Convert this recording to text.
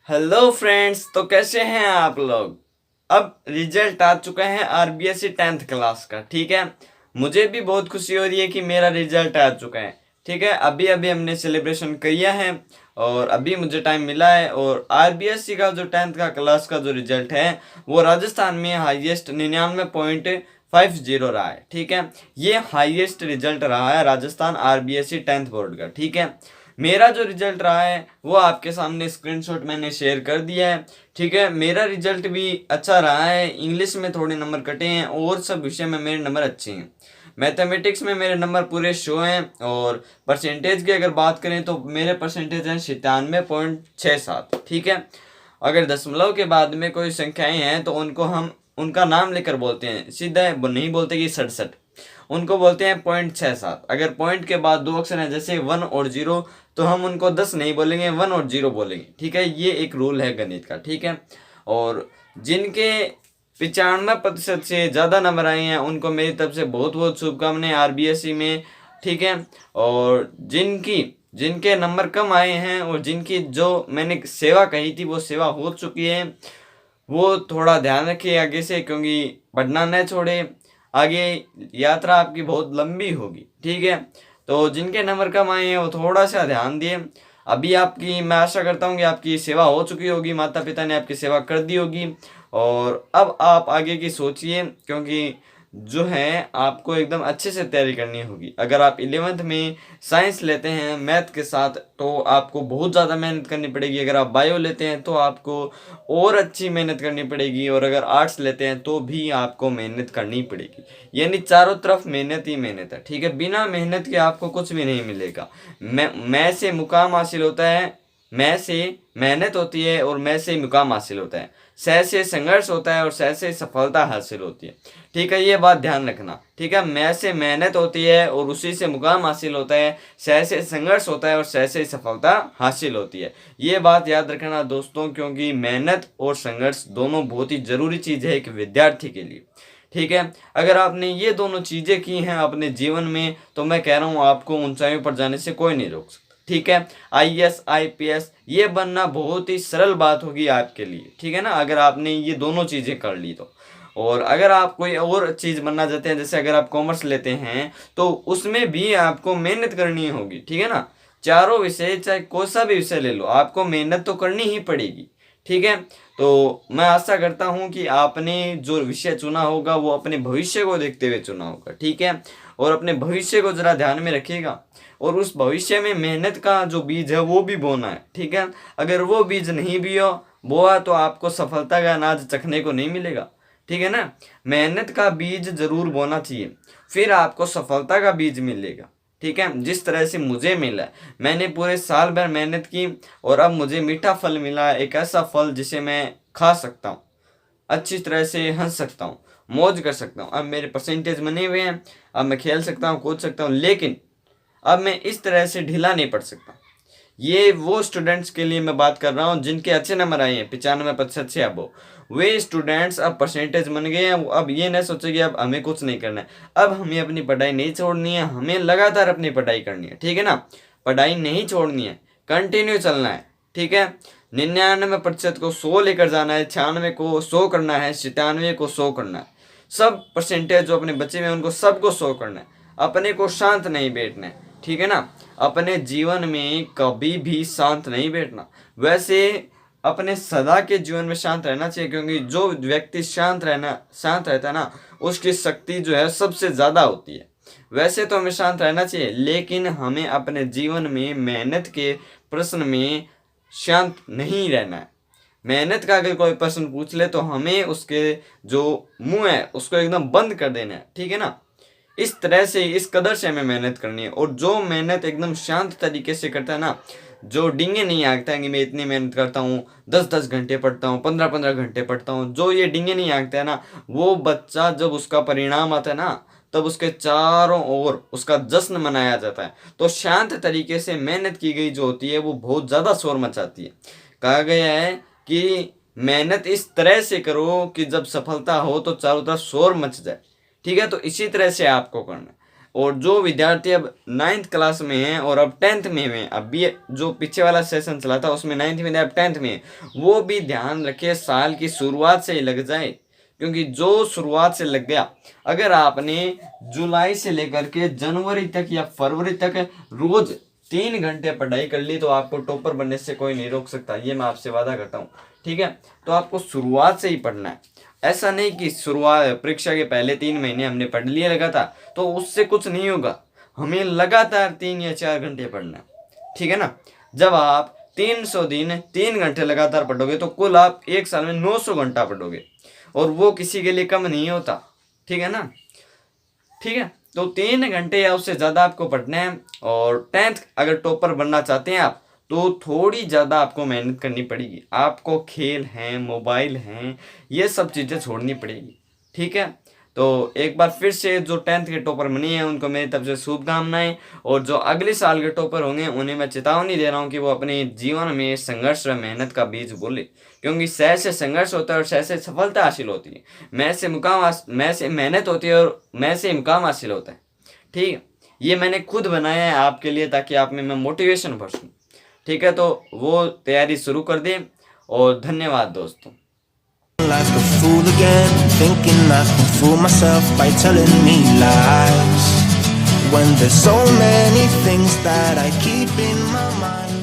Hello friends, तो कैसे हैं आप लोग। अब रिजल्ट आ चुका है आरबीएससी 10th क्लास का। ठीक है, मुझे भी बहुत खुशी हो रही है कि मेरा रिजल्ट आ चुका है। ठीक है, अभी अभी हमने सेलिब्रेशन किया है और अभी मुझे टाइम मिला है। और आरबीएससी का जो 10th का क्लास का जो रिजल्ट है वो राजस्थान में हाईएस्ट 99.50 रहा है। ठीक है, ये हाईएस्ट रिजल्ट रहा है राजस्थान आरबीएससी 10th बोर्ड का। ठीक है, मेरा जो रिजल्ट रहा है वो आपके सामने स्क्रीनशॉट मैंने शेयर कर दिया है। ठीक है, मेरा रिजल्ट भी अच्छा रहा है। इंग्लिश में थोड़े नंबर कटे हैं और सब विषय में मेरे नंबर अच्छे हैं। मैथमेटिक्स में मेरे नंबर पूरे शो हैं। और परसेंटेज की अगर बात करें तो मेरे परसेंटेज हैं 97.67। ठीक है, अगर दशमलव के बाद में कोई संख्याएं हैं तो उनको हम उनका नाम लेकर बोलते हैं, सीधा नहीं बोलते कि 67, उनको बोलते हैं 0.67। अगर पॉइंट के बाद दो अक्षर हैं जैसे 1 और 0 तो हम उनको 10 नहीं बोलेंगे, 1 और 0 बोलेंगे। ठीक है, ये एक रूल है गणित का। ठीक है, और जिनके 95% से ज़्यादा नंबर आए हैं उनको मेरी तरफ से बहुत बहुत शुभकामनाएं आरबीएससी में। ठीक है, और जिनके नंबर कम आए हैं और जिनकी जो मैंने सेवा कही थी वो सेवा हो चुकी है, वो थोड़ा ध्यान रखिए आगे से, क्योंकि पढ़ना न छोड़े। आगे यात्रा आपकी बहुत लंबी होगी। ठीक है, तो जिनके नंबर कम आए हैं वो थोड़ा सा ध्यान दिए। अभी आपकी मैं आशा करता हूँ कि आपकी सेवा हो चुकी होगी, माता पिता ने आपकी सेवा कर दी होगी। और अब आप आगे की सोचिए, क्योंकि जो है आपको एकदम अच्छे से तैयारी करनी होगी। अगर आप 11th में साइंस लेते हैं मैथ के साथ तो आपको बहुत ज़्यादा मेहनत करनी पड़ेगी। अगर आप बायो लेते हैं तो आपको और अच्छी मेहनत करनी पड़ेगी। और अगर आर्ट्स लेते हैं तो भी आपको मेहनत करनी पड़ेगी। यानी चारों तरफ मेहनत ही मेहनत है। ठीक है, बिना मेहनत के आपको कुछ भी नहीं मिलेगा। मैं से मुकाम हासिल होता है, मैं से मेहनत होती है और मैं से मुकाम हासिल होता है। सह से संघर्ष होता है और सह से सफलता हासिल होती है। ठीक है, ये बात ध्यान रखना। ठीक है, मैं से मेहनत होती है और उसी से मुकाम हासिल होता है, सह से संघर्ष होता है और सह से सफलता हासिल होती है। ये बात याद रखना दोस्तों, क्योंकि मेहनत और संघर्ष दोनों बहुत ही जरूरी चीज है एक विद्यार्थी के लिए। ठीक है, अगर आपने ये दोनों चीजें की हैं अपने जीवन में तो मैं कह रहा हूँ आपको ऊंचाइयों पर जाने से कोई नहीं रोक सकता। ठीक है, आईएएस आईपीएस ये बनना बहुत ही सरल बात होगी आपके लिए। ठीक है ना, अगर आपने ये दोनों चीजें कर ली तो। और अगर आप कोई और चीज बनना चाहते हैं, जैसे अगर आप कॉमर्स लेते हैं तो उसमें भी आपको मेहनत करनी होगी। ठीक है ना, चारों विषय चाहे कोई सा भी विषय ले लो आपको मेहनत तो करनी ही पड़ेगी। ठीक है, तो मैं आशा करता हूं कि आपने जो विषय चुना होगा वो अपने भविष्य को देखते हुए चुना होगा। ठीक है, और अपने भविष्य को जरा ध्यान में रखिएगा और उस भविष्य में मेहनत का जो बीज है वो भी बोना है। ठीक है, अगर वो बीज नहीं भी हो बोआ तो आपको सफलता का अनाज चखने को नहीं मिलेगा। ठीक है ना, मेहनत का बीज जरूर बोना चाहिए, फिर आपको सफलता का बीज मिलेगा। ठीक है, जिस तरह से मुझे मिला, मैंने पूरे साल भर मेहनत की और अब मुझे मीठा फल मिला, एक ऐसा फल जिसे मैं खा सकता हूँ, अच्छी तरह से हंस सकता हूँ, मौज कर सकता हूँ। अब मेरे परसेंटेज बने हुए हैं, अब मैं खेल सकता हूँ, कूद सकता हूँ, लेकिन अब मैं इस तरह से ढीला नहीं पड़ सकता। ये वो स्टूडेंट्स के लिए मैं बात कर रहा हूँ जिनके अच्छे नंबर आए हैं 95% से अब। वे स्टूडेंट्स अब परसेंटेज बन गए हैं, अब ये नहीं सोचे कि अब हमें कुछ नहीं करना है। अब हमें अपनी पढ़ाई नहीं छोड़नी है, हमें लगातार अपनी पढ़ाई करनी है। ठीक है ना, पढ़ाई नहीं छोड़नी है, कंटिन्यू चलना है। ठीक है, 99% को 100 लेकर जाना है, 96 को 100 करना है, 97 को 100 करना है। सब परसेंटेज जो अपने बचे हुए हैं उनको सबको 100 करना है। अपने को शांत नहीं बैठना है। ठीक है ना, अपने जीवन में कभी भी शांत नहीं बैठना। वैसे अपने सदा के जीवन में शांत रहना चाहिए, क्योंकि जो व्यक्ति शांत रहता है ना उसकी शक्ति जो है सबसे ज्यादा होती है। वैसे तो हमें शांत रहना चाहिए, लेकिन हमें अपने जीवन में मेहनत के प्रश्न में शांत नहीं रहना है। मेहनत का अगर कोई प्रश्न पूछ ले तो हमें उसके जो मुंह है उसको एकदम बंद कर देना है। ठीक है ना, इस तरह से इस कदर से हमें मेहनत करनी है। और जो मेहनत एकदम शांत तरीके से करता है ना, जो डींगे नहीं हाँकता है कि मैं इतनी मेहनत करता हूँ, 10-10 घंटे पढ़ता हूँ, 15-15 घंटे पढ़ता हूँ, जो ये डींगे नहीं हाँकता है ना, वो बच्चा जब उसका परिणाम आता है ना तब उसके चारों ओर उसका जश्न मनाया जाता है। तो शांत तरीके से मेहनत की गई जो होती है वो बहुत ज्यादा शोर मचाती है। कहा गया है कि मेहनत इस तरह से करो कि जब सफलता हो तो चारों तरफ शोर मच जाए। ठीक है, तो इसी तरह से आपको करना है। और जो विद्यार्थी अब 9th क्लास में हैं और अब 10th में हैं, अभी जो पीछे वाला सेशन चला था उसमें 9th में थे, अब 10th में हैं, वो भी ध्यान रखे साल की शुरुआत से ही लग जाए, क्योंकि जो शुरुआत से लग गया, अगर आपने जुलाई से लेकर के जनवरी तक या फरवरी तक रोज 3 घंटे पढ़ाई कर ली तो आपको टॉपर बनने से कोई नहीं रोक सकता, ये मैं आपसे वादा करता हूँ। ठीक है, तो आपको शुरुआत से ही पढ़ना है। ऐसा नहीं कि शुरुआत परीक्षा के पहले 3 महीने हमने पढ़ लिया लगा था तो उससे कुछ नहीं होगा, हमें लगातार 3 या 4 घंटे पढ़ना है। ठीक है ना, जब आप 300 दिन 3 घंटे लगातार पढ़ोगे तो कुल आप एक साल में 900 घंटा पढ़ोगे, और वो किसी के लिए कम नहीं होता। ठीक है ना, ठीक है, तो 3 घंटे या उससे ज़्यादा आपको पढ़ना है। और 10th अगर टॉपर बनना चाहते हैं आप तो थोड़ी ज़्यादा आपको मेहनत करनी पड़ेगी, आपको खेल हैं, मोबाइल हैं, ये सब चीज़ें छोड़नी पड़ेगी। ठीक है, तो एक बार फिर से जो 10th के टॉपर बने हैं उनको मेरी तरफ से शुभकामनाएं, और जो अगले साल के टॉपर होंगे उन्हें मैं चेतावनी दे रहा हूँ कि वो अपने जीवन में संघर्ष और मेहनत का बीज बोले, क्योंकि सह से संघर्ष होता है और सह से सफलता हासिल होती है, मैं से मेहनत होती है और मैं से मुकाम हासिल होता है। ठीक है, ये मैंने खुद बनाया है आपके लिए ताकि आप में मैं मोटिवेशन भर सकूँ। ठीक है, तो वो तैयारी शुरू कर दें, और धन्यवाद दोस्तों। Like a fool again, thinking I can fool myself by telling me lies, when there's so many things that I keep in my mind.